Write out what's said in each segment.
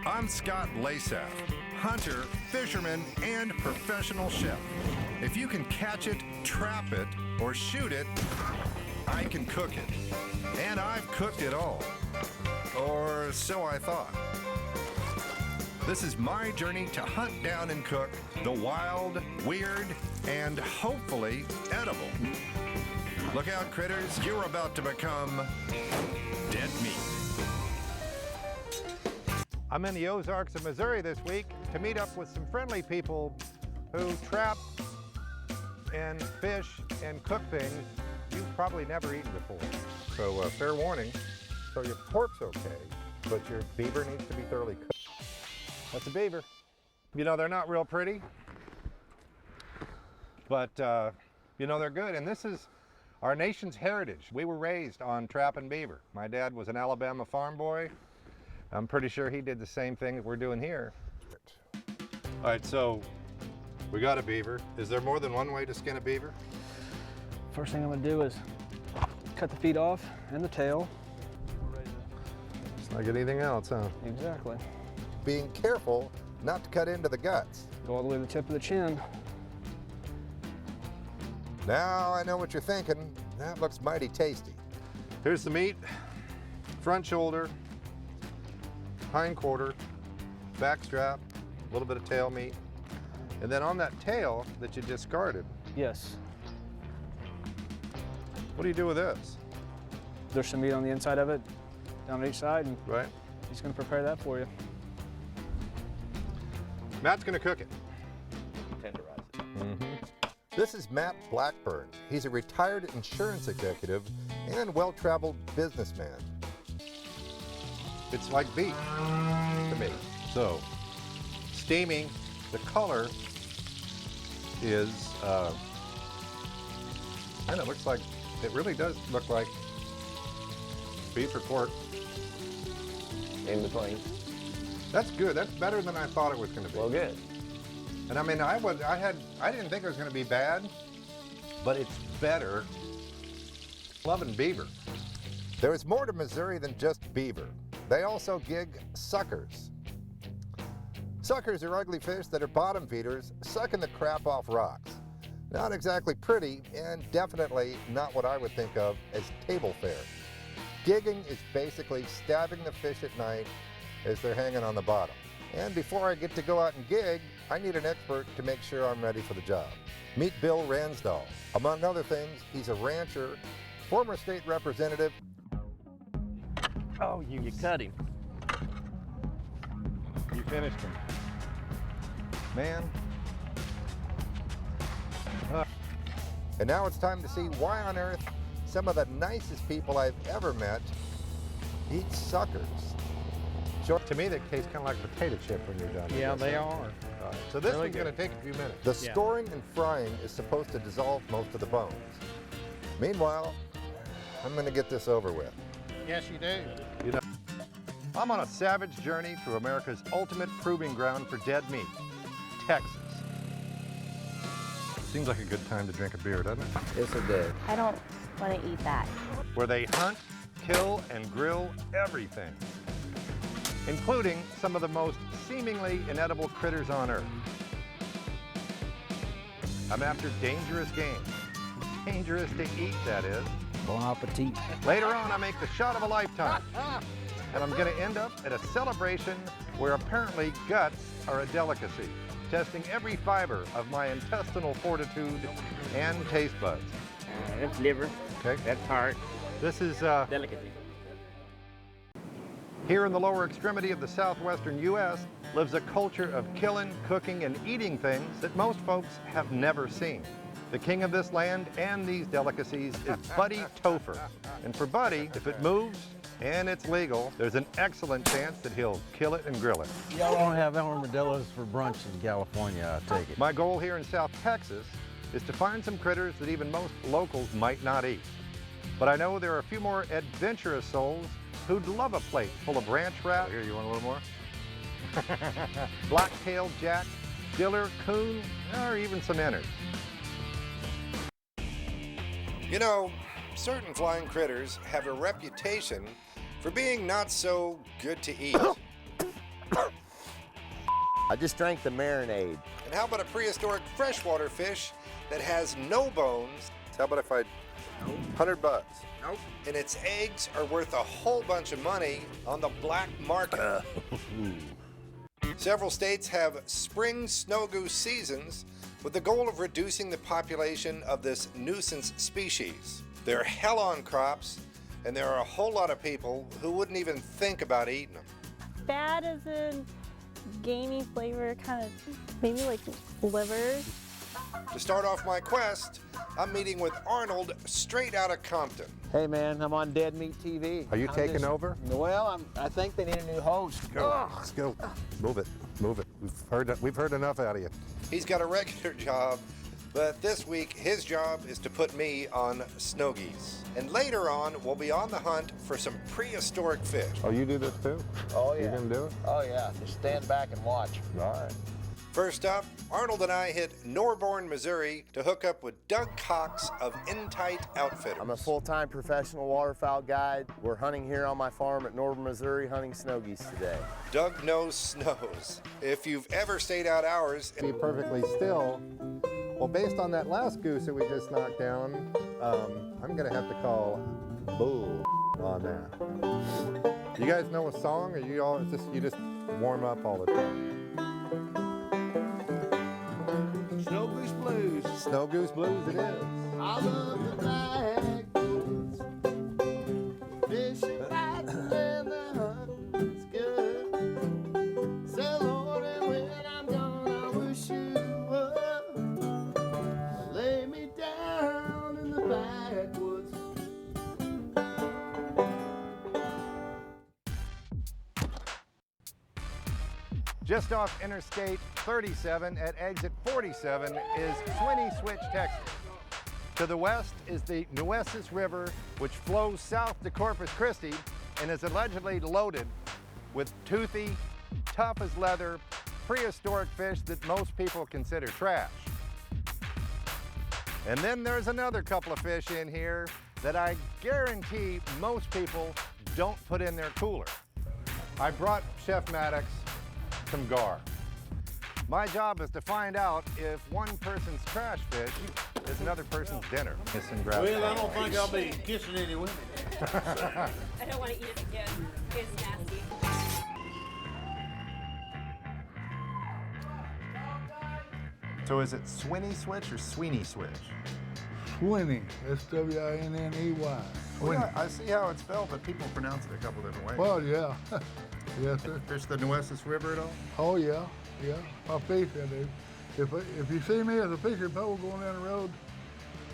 I'm Scott Lasaf, hunter, fisherman, and professional chef. If you can catch it, trap it, or shoot it, I can cook it. And I've cooked it all. Or so I thought. This is my journey to hunt down and cook the wild, weird, and hopefully edible. Look out, critters, you're about to become dead meat. I'm in the Ozarks of Missouri this week to meet up with some friendly people who trap and fish and cook things you've probably never eaten before. So fair warning, so your pork's okay, but your beaver needs to be thoroughly cooked. That's a beaver. You know, they're not real pretty, but you know, they're good. And this is our nation's heritage. We were raised on trapping beaver. My dad was an Alabama farm boy. I'm pretty sure he did the same thing that we're doing here. All right, so we got a beaver. Is there more than one way to skin a beaver? First thing I'm gonna do is cut the feet off and the tail. It's like anything else, huh? Exactly. Being careful not to cut into the guts. Go all the way to the tip of the chin. Now I know what you're thinking. That looks mighty tasty. Here's the meat, front shoulder, hind quarter, back strap, a little bit of tail meat. And then on that tail that you discarded, Yes. what do you do with this? There's some meat on the inside of it, down each side, and Right? he's gonna prepare that for you. Matt's gonna cook it. Tenderize it. This is Matt Blackburn. He's a retired insurance executive and well-traveled businessman. It's like beef to me. So, steaming, the color is, and it looks like, it really does look like beef or pork. In between. That's good. That's better than I thought it was going to be. Well, good. And I mean, I didn't think it was going to be bad, but it's better. Loving beaver. There is more to Missouri than just beaver. They also gig suckers. Suckers are ugly fish that are bottom feeders, sucking the crap off rocks. Not exactly pretty, and definitely not what I would think of as table fare. Gigging is basically stabbing the fish at night as they're hanging on the bottom. And before I get to go out and gig, I need an expert to make sure I'm ready for the job. Meet Bill Ransdahl. Among other things, he's a rancher, former state representative. Oh, you cut him. You finished him. Man. And now it's time to see why on earth some of the nicest people I've ever met eat suckers. So, to me, that tastes kind of like a potato chip when you're done. Yeah, they are. Right. So this Really one's going to take a few minutes. The Yeah. storing and frying is supposed to dissolve most of the bones. Meanwhile, I'm going to get this over with. Yes, you do. You know, I'm on a savage journey through America's ultimate proving ground for dead meat, Texas. Seems like a good time to drink a beer, doesn't it? Yes, it did. I don't want to eat that. Where they hunt, kill, and grill everything, including some of the most seemingly inedible critters on earth. I'm after dangerous game. Dangerous to eat, that is. Bon appetit. Later on, I make the shot of a lifetime. And I'm going to end up at a celebration where apparently guts are a delicacy, testing every fiber of my intestinal fortitude and taste buds. That's liver. Okay. That's heart. This is Delicacy. here in the lower extremity of the southwestern U.S. lives a culture of killing, cooking, and eating things that most folks have never seen. The king of this land and these delicacies is Buddy Topher. And for Buddy, if it moves and it's legal, there's an excellent chance that he'll kill it and grill it. Y'all don't have armadillos for brunch in California, I take it. My goal here in South Texas is to find some critters that even most locals might not eat. But I know there are a few more adventurous souls who'd love a plate full of ranch rat. Here, you want a little more? Black-tailed jack, diller, coon, or even some innards. You know, certain flying critters have a reputation for being not so good to eat. I just drank the marinade. And how about a prehistoric freshwater fish that has no bones? How about if I... 100 bucks. Nope. And its eggs are worth a whole bunch of money on the black market. Several states have spring snow goose seasons with the goal of reducing the population of this nuisance species. They're hell on crops, and there are a whole lot of people who wouldn't even think about eating them. Bad as in gamey flavor, kind of maybe like liver. To start off my quest, I'm meeting with Arnold straight out of Compton. Hey man, I'm on Dead Meat TV. Are you taking over? Well, I think they need a new host. Let's go. Move it. Move it. We've heard enough out of you. He's got a regular job, but this week his job is to put me on snow geese. And later on, we'll be on the hunt for some prehistoric fish. Oh, you do this too? Oh yeah. You gonna do it? Oh yeah. Just stand back and watch. All right. First up, Arnold and I hit Norborn, Missouri to hook up with Doug Cox of Intight Outfitters. I'm a full-time professional waterfowl guide. We're hunting here on my farm at Northern Missouri, hunting snow geese today. Doug knows snows. If you've ever stayed out hours, Be perfectly still. Well, based on that last goose that we just knocked down, I'm gonna have to call bull on that. You guys know a song, or you just warm up all the time? Snow Goose Blues. Snow Goose Blues it is. I love the backwoods. Fishing nights and the hunt is good. So Lord, and when I'm gone, I wish you would lay me down in the backwoods. just off Interstate 37 at exit 47 is Swinney Switch, Texas. To the west is the Nueces River, which flows south to Corpus Christi and is allegedly loaded with toothy, tough as leather, prehistoric fish that most people consider trash. And then there's another couple of fish in here that I guarantee most people don't put in their cooler. I brought Chef Maddox some gar. My job is to find out if one person's trash fish is another person's dinner. Well, I don't think I'll be kissing any women. I don't want to eat it again. It's nasty. So is it Swinney Switch or Sweeney Switch? Swinney, S-W-I-N-N-E-Y. Well, I see how it's spelled, but people pronounce it a couple different ways. Well, yeah. Yes, sir. Fish the Nueces River at all? Oh, yeah, yeah. I fish, I do. If you see me as a fishing pole going down the road,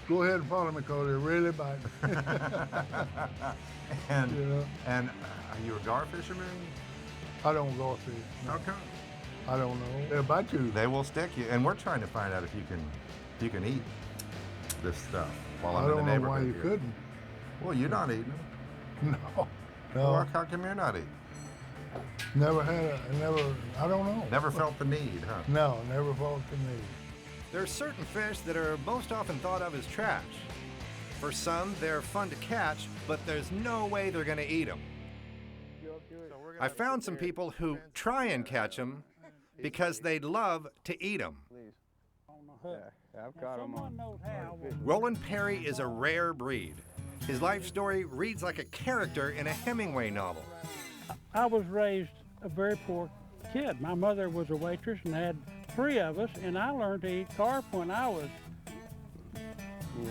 go ahead and follow me because they're really biting. And, You know? and are you a gar fisherman? I don't go fish. No. How come? I don't know. They'll bite you. They will stick you, and we're trying to find out if you can eat this stuff while I'm I in the don't know neighborhood why you here. couldn't. Well, you're not eating them. No, no. Well, how come you're not eating? Never had I don't know. Never felt the need, huh? No, never felt the need. There are certain fish that are most often thought of as trash. For some, they're fun to catch, but there's no way they're going to eat them. I found some people who try and catch them because they'd love to eat them. I've got them on. Roland Perry is a rare breed. His life story reads like a character in a Hemingway novel. I was raised a very poor kid. My mother was a waitress and had 3 of us, and I learned to eat carp when I was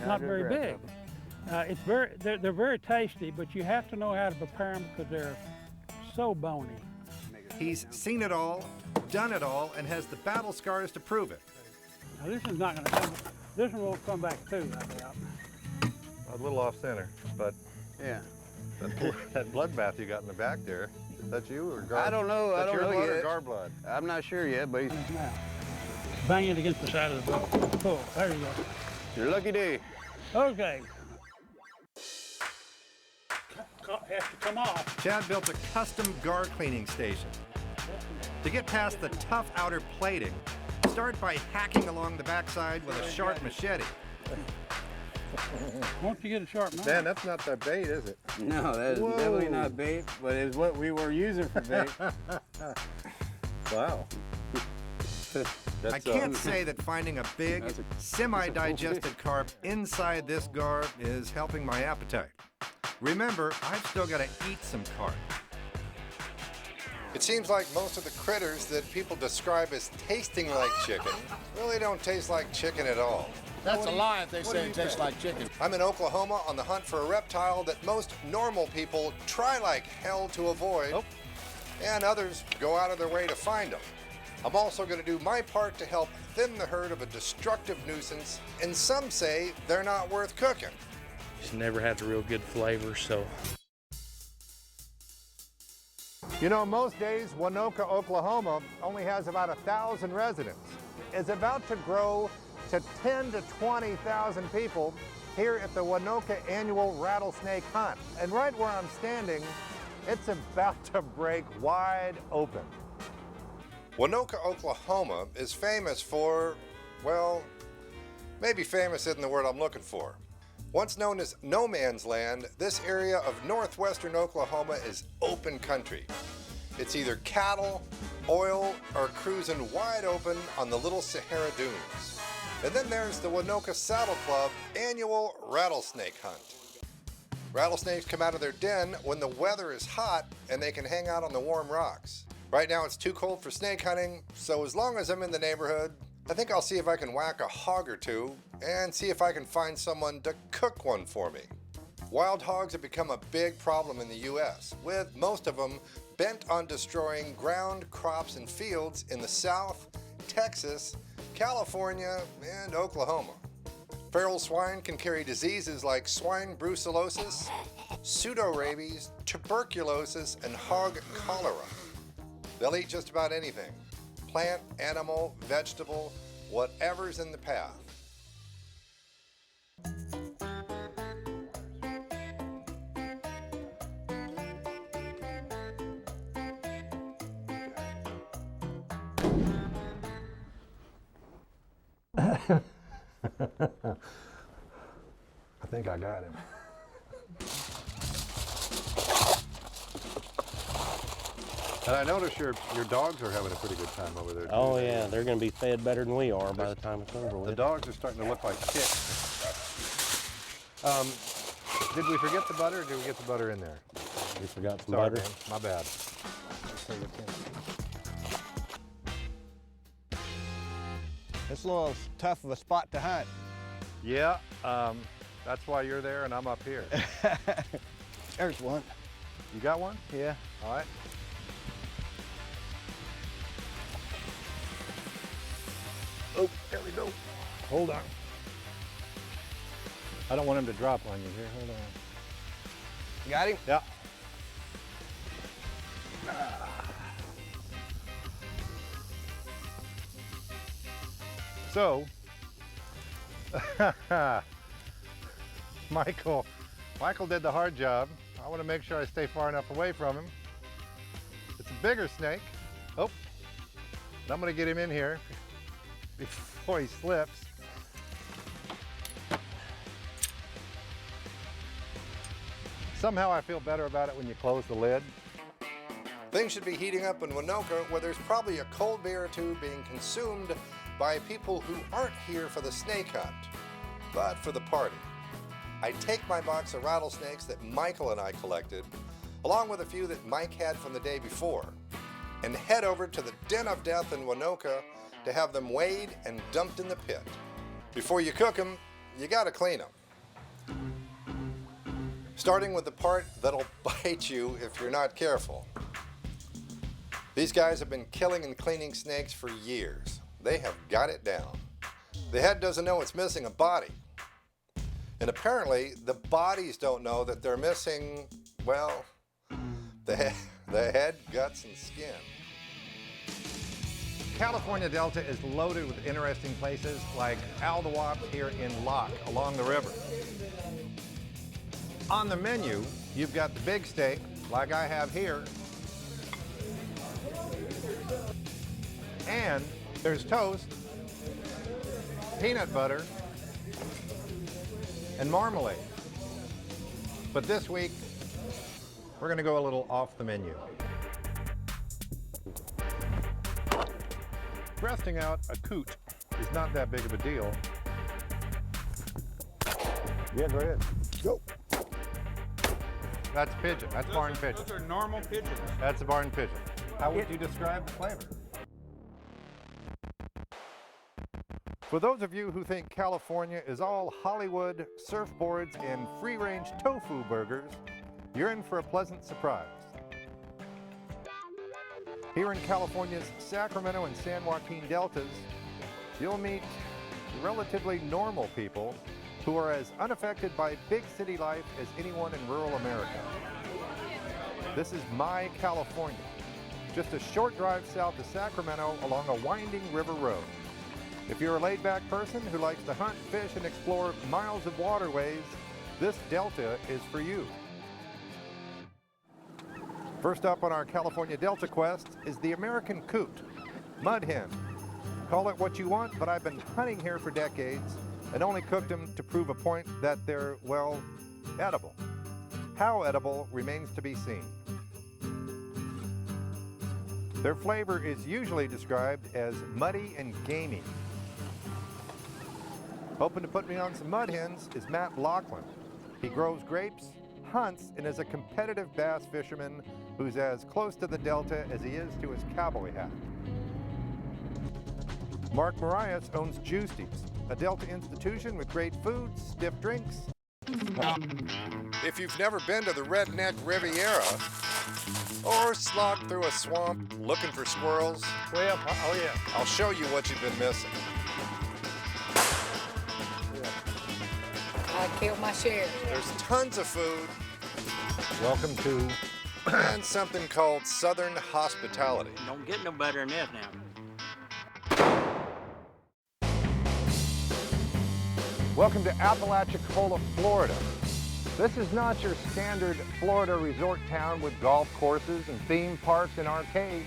not very big. They're very tasty, but you have to know how to prepare them because they're so bony. He's seen it all, done it all, and has the battle scars to prove it. Now this is not going to come. This one won't come back too, I doubt. A little off center, but Yeah. that bloodbath you got in the back there, is that you or gar? I don't know. I That's don't your know blood or yet. gar blood? I'm not sure yet, but Now, bang it against the side of the boat. Pull. There you go. your lucky day. Okay. Has to come off. Chad built a custom gar cleaning station. To get past the tough outer plating, start by hacking along the backside with a sharp machete. Won't you get a sharp knife? Dan, that's not the bait, is it? No, that is definitely not bait, but it's what we were using for bait. Wow. I can't say that finding a big, semi-digested carp inside this gar is helping my appetite. Remember, I've still got to eat some carp. It seems like most of the critters that people describe as tasting like chicken really don't taste like chicken at all. That's a lie if they say it tastes like chicken. I'm in Oklahoma on the hunt for a reptile that most normal people try like hell to avoid, and others go out of their way to find them. I'm also going to do my part to help thin the herd of a destructive nuisance, and some say they're not worth cooking. Just never had a real good flavor, so. You know, most days, Winoka, Oklahoma only has about 1,000 residents. It's about to grow to 10 to 20,000 people here at the Winoka annual rattlesnake hunt. And right where I'm standing, it's about to break wide open. Winoka, Oklahoma is famous for, well, maybe famous isn't the word I'm looking for. Once known as no man's land, this area of northwestern Oklahoma is open country. It's either cattle, oil, or cruising wide open on the Little Sahara Dunes. And then there's the Winoka Saddle Club annual rattlesnake hunt. Rattlesnakes come out of their den when the weather is hot and they can hang out on the warm rocks. Right now it's too cold for snake hunting, so as long as I'm in the neighborhood, I think I'll see if I can whack a hog or two and see if I can find someone to cook one for me. Wild hogs have become a big problem in the U.S., with most of them bent on destroying ground, crops, and fields in the South, Texas, California, and Oklahoma. Feral swine can carry diseases like swine brucellosis, pseudorabies, tuberculosis, and hog cholera. They'll eat just about anything. Plant, animal, vegetable, whatever's in the path. I think I got him. And I notice your dogs are having a pretty good time over there. Oh yeah, they're going to be fed better than we are by the time it's over with. The dogs are starting to look like chicks. Did we forget the butter, or did we get the butter in there? We forgot some Sorry, butter. man. My bad. It's a little tough of a spot to hunt. Yeah, that's why you're there and I'm up here. There's one. You got one? Yeah. All right. Oh, there we go. Hold on. I don't want him to drop on you here. Hold on. Got him? Yeah. So, Michael did the hard job. I want to make sure I stay far enough away from him. It's a bigger snake. Oh, and I'm going to get him in here before he slips. Somehow I feel better about it when you close the lid. Things should be heating up in Winoka, where there's probably a cold beer or two being consumed by people who aren't here for the snake hunt, but for the party. I take my box of rattlesnakes that Michael and I collected, along with a few that Mike had from the day before, and head over to the Den of Death in Winoka to have them weighed and dumped in the pit. Before you cook them, you gotta clean them. Starting with the part that'll bite you if you're not careful. These guys have been killing and cleaning snakes for years. They have got it down. The head doesn't know it's missing a body. And apparently, the bodies don't know that they're missing, well, the head, guts, and skin. California Delta is loaded with interesting places like Aldewop here in Locke along the river. On the menu, you've got the big steak, like I have here, and there's toast, peanut butter, and marmalade. But this week, we're gonna go a little off the menu. Breasting out a coot is not that big of a deal. Yeah, go ahead. Go. That's pigeon. That's barn pigeon. Those are normal pigeons. That's a barn pigeon. How would you describe the flavor? For those of you who think California is all Hollywood, surfboards, and free-range tofu burgers, you're in for a pleasant surprise. Here in California's Sacramento and San Joaquin Deltas, you'll meet relatively normal people who are as unaffected by big city life as anyone in rural America. This is my California, just a short drive south of Sacramento along a winding river road. If you're a laid-back person who likes to hunt, fish, and explore miles of waterways, this Delta is for you. First up on our California Delta quest is the American coot, mud hen. Call it what you want, but I've been hunting here for decades and only cooked them to prove a point that they're, well, edible. How edible remains to be seen. Their flavor is usually described as muddy and gamey. Hoping to put me on some mud hens is Matt Lachlan. He grows grapes, hunts, and is a competitive bass fisherman who's as close to the Delta as he is to his cowboy hat. Mark Marias owns Juicy's, a Delta institution with great food, stiff drinks. If you've never been to the Redneck Riviera or slogged through a swamp looking for squirrels, Way up. Oh, yeah. I'll show you what you've been missing. I killed my share. There's tons of food Welcome to and something called Southern hospitality. Don't get no better than this now. Welcome to Apalachicola, Florida. This is not your standard Florida resort town with golf courses and theme parks and arcades.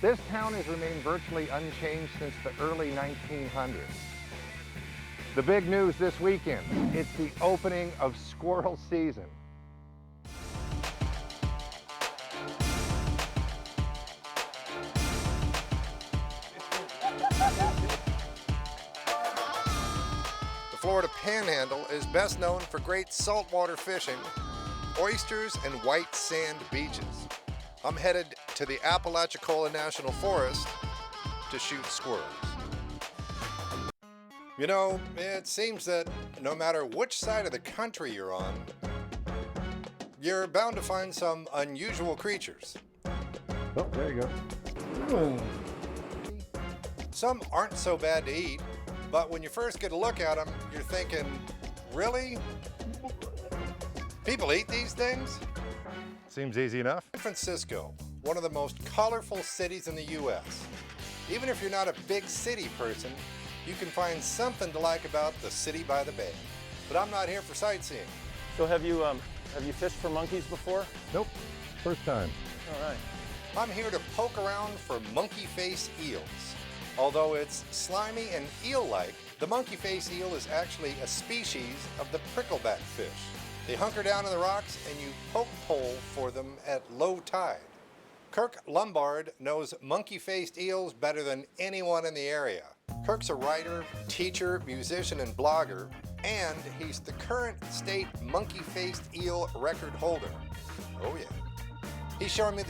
This town has remained virtually unchanged since the early 1900s. The big news this weekend, it's the opening of squirrel season. The Florida Panhandle is best known for great saltwater fishing, oysters, and white sand beaches. I'm headed to the Apalachicola National Forest to shoot squirrels. You know, it seems that no matter which side of the country you're on, you're bound to find some unusual creatures. Oh, there you go. Some aren't so bad to eat, but when you first get a look at them, you're thinking, really? People eat these things? Seems easy enough. San Francisco, one of the most colorful cities in the U.S. Even if you're not a big city person, you can find something to like about the city by the bay. But I'm not here for sightseeing. So have you fished for monkeys before? Nope. First time. All right. I'm here to poke around for monkey face eels. Although it's slimy and eel-like, the monkey face eel is actually a species of the prickleback fish. They hunker down in the rocks and you poke pole for them at low tide. Kirk Lombard knows monkey-faced eels better than anyone in the area. Kirk's a writer, teacher, musician, and blogger, and he's the current state monkey-faced eel record holder. Oh yeah. He's showing me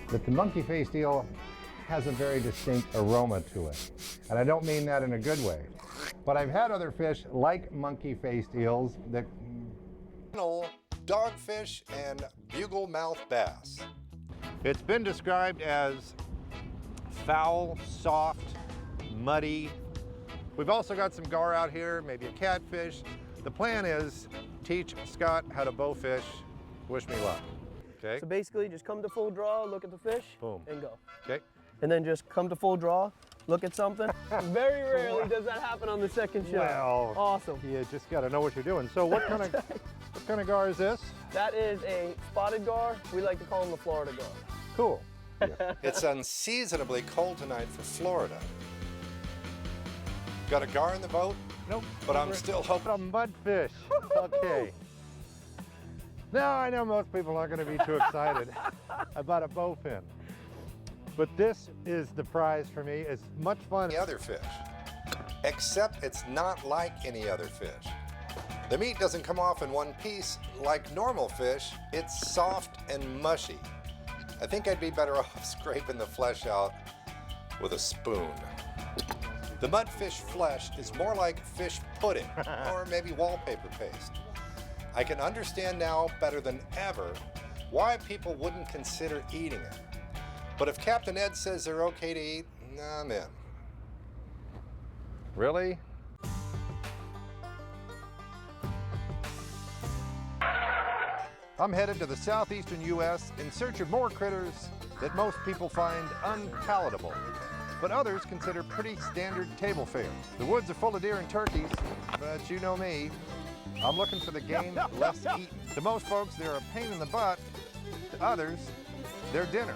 But the monkey-faced eel has a very distinct aroma to it. And I don't mean that in a good way. But I've had other fish like monkey-faced eels that... dogfish and bugle-mouth bass. It's been described as foul, soft, muddy. We've also got some gar out here, maybe a catfish. The plan is teach Scott how to bowfish. Wish me luck. Okay. So basically just come to full draw, look at the fish, Boom. and go. Okay. And then just come to full draw, look at something. Very rarely does that happen on the second shot. Well, awesome. You just got to know what you're doing. So what kind of gar is this? That is a spotted gar. We like to call them the Florida gar. Cool. It's unseasonably cold tonight for Florida. Got a gar in the boat? Nope. But I'm still hoping. A mudfish. Okay. Now I know most people aren't going to be too excited about a bowfin. But this is the prize for me. It's much fun. Any other fish, except it's not like any other fish. The meat doesn't come off in one piece like normal fish. It's soft and mushy. I think I'd be better off scraping the flesh out with a spoon. The mudfish flesh is more like fish pudding or maybe wallpaper paste. I can understand now better than ever why people wouldn't consider eating it. But if Captain Ed says they're okay to eat, I'm in. Really? I'm headed to the southeastern U.S. in search of more critters that most people find unpalatable, but others consider pretty standard table fare. The woods are full of deer and turkeys, but you know me, I'm looking for the game less eaten. To most folks, they're a pain in the butt. To others, they're dinner.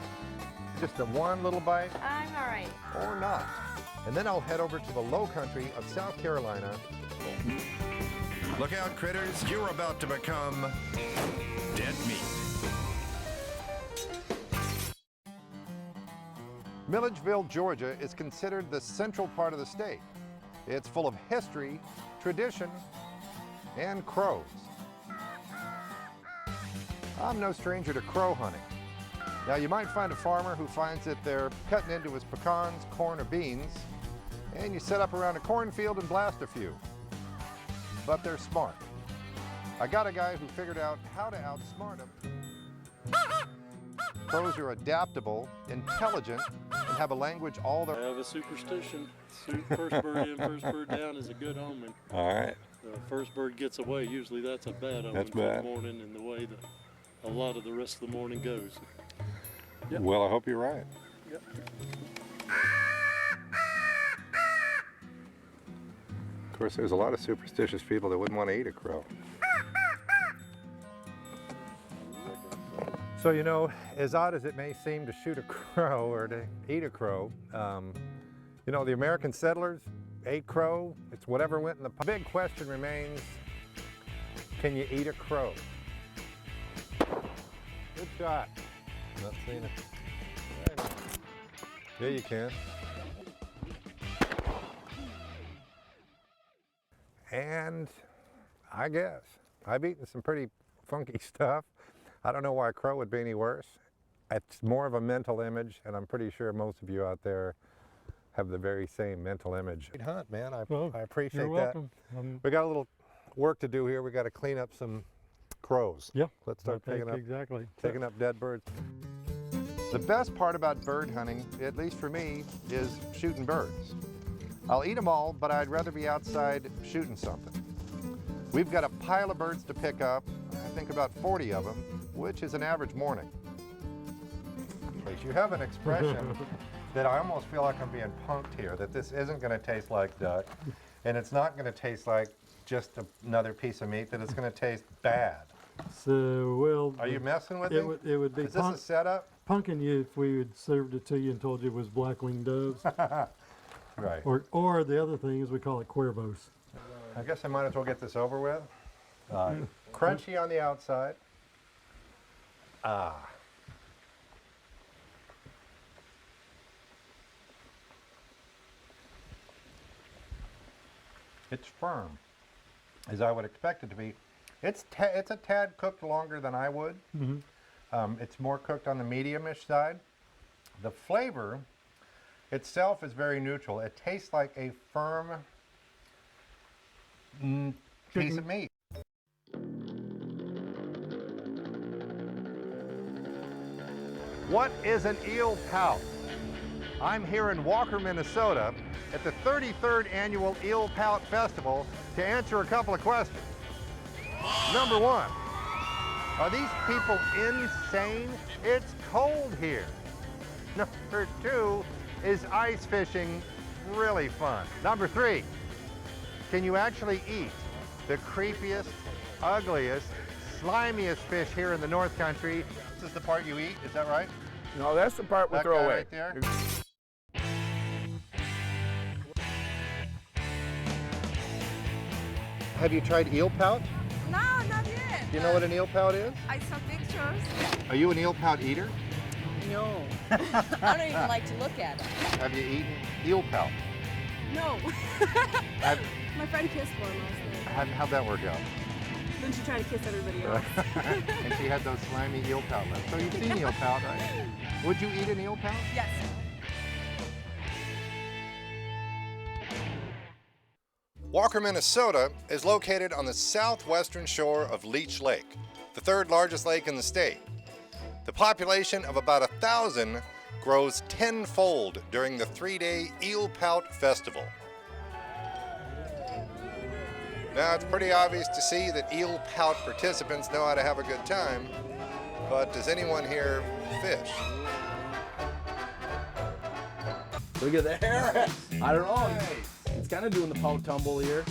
Just a one little bite, I'm all right. or not. And then I'll head over to the low country of South Carolina. Look out, critters. You're about to become dead meat. Milledgeville, Georgia is considered the central part of the state. It's full of history, tradition, and crows. I'm no stranger to crow hunting. Now, you might find a farmer who finds that they're cutting into his pecans, corn, or beans, and you set up around a cornfield and blast a few. But they're smart. I got a guy who figured out how to outsmart them. Crows are adaptable, intelligent, and have a language all their... I have a superstition. First bird in, first bird down is a good omen. All right. First bird gets away, usually that's a bad omen That's for bad. the morning and the way that a lot of the rest of the morning goes. Yep. Well, I hope you're right. Yep. Of course, there's a lot of superstitious people that wouldn't want to eat a crow. So, you know, as odd as it may seem to shoot a crow or to eat a crow, you know, the American settlers ate crow. It's whatever went in the... Big question remains, can you eat a crow? Good shot. Not seeing it. Yeah, you can. And I guess I've eaten some pretty funky stuff. I don't know why a crow would be any worse. It's more of a mental image, and I'm pretty sure most of you out there have the very same mental image. Great hunt, man. I appreciate you're that. welcome. We got a little work to do here. We got to clean up some crows. Yeah. Let's start picking up dead birds. The best part about bird hunting, at least for me, is shooting birds. I'll eat them all, but I'd rather be outside shooting something. We've got a pile of birds to pick up, I think about 40 of them, which is an average morning. You have an expression that I almost feel like I'm being punked here, that this isn't going to taste like duck, and it's not going to taste like just another piece of meat, that it's going to taste bad. So, well... Are you messing with me? It would be... Is this a setup? Punking you if we had served it to you and told you it was black-winged doves. Right. Or the other thing is we call it cuervos. I guess I might as well get this over with. Crunchy on the outside. It's firm, as I would expect it to be. It's a tad cooked longer than I would. It's more cooked on the medium-ish side. The flavor itself is very neutral. It tastes like a firm piece of meat. What is an eel pout? I'm here in Walker, Minnesota at the 33rd Annual Eel Pout Festival to answer a couple of questions. Number one, are these people insane? It's cold here. Number two, is ice fishing really fun? Number three, can you actually eat the creepiest, ugliest, slimiest fish here in the North Country? This is the part you eat, is that right? No, that's the part we That throw guy away. right there? Have you tried eel pout? No, not yet. Do you know what an eel pout is? I saw pictures. Are you an eel pout eater? No. I don't even like to look at them. Have you eaten eel pout? No. Have, My friend kissed one last night. how'd that work out? Then she tried to kiss everybody else. And she had those slimy eel pout lips. So you've seen eel pout, right? Would you eat an eel pout? Yes. Walker, Minnesota is located on the southwestern shore of Leech Lake, the third largest lake in the state. The population of about 1,000 grows tenfold during the 3-day Eel Pout Festival. Now, it's pretty obvious to see that Eel Pout participants know how to have a good time, but does anyone here fish? Look at there. I don't know. It's kind of doing the pout tumble here.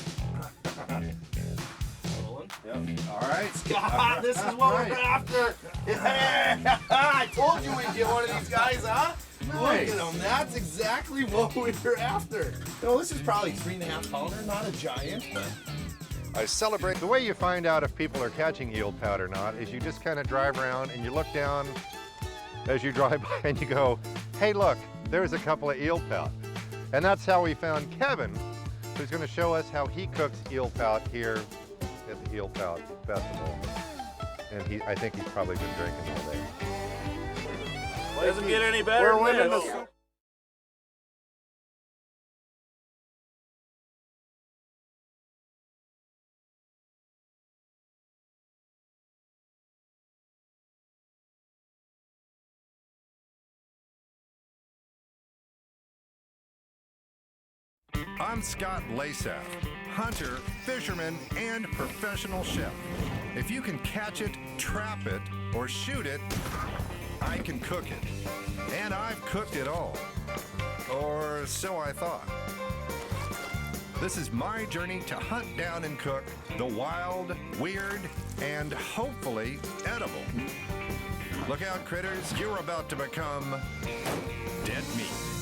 Yep. All right. God, this is what we're after. Yeah. I told you we'd get one of these guys, huh? Nice. Look at them. That's exactly what we were after. No, this is probably 3.5 pounder, not a giant, but. I celebrate. The way you find out if people are catching eel pout or not is you just kind of drive around and you look down as you drive by and you go, hey look, there's a couple of eel pout. And that's how we found Kevin, who's going to show us how he cooks eel pout here at the Eel Pout Festival. And I think he's probably been drinking all day. Doesn't get any better We're than winning this. the I'm Scott Lasaf, hunter, fisherman, and professional chef. If you can catch it, trap it, or shoot it, I can cook it. And I've cooked it all. Or so I thought. This is my journey to hunt down and cook the wild, weird, and hopefully edible. Look out, critters, you're about to become dead meat.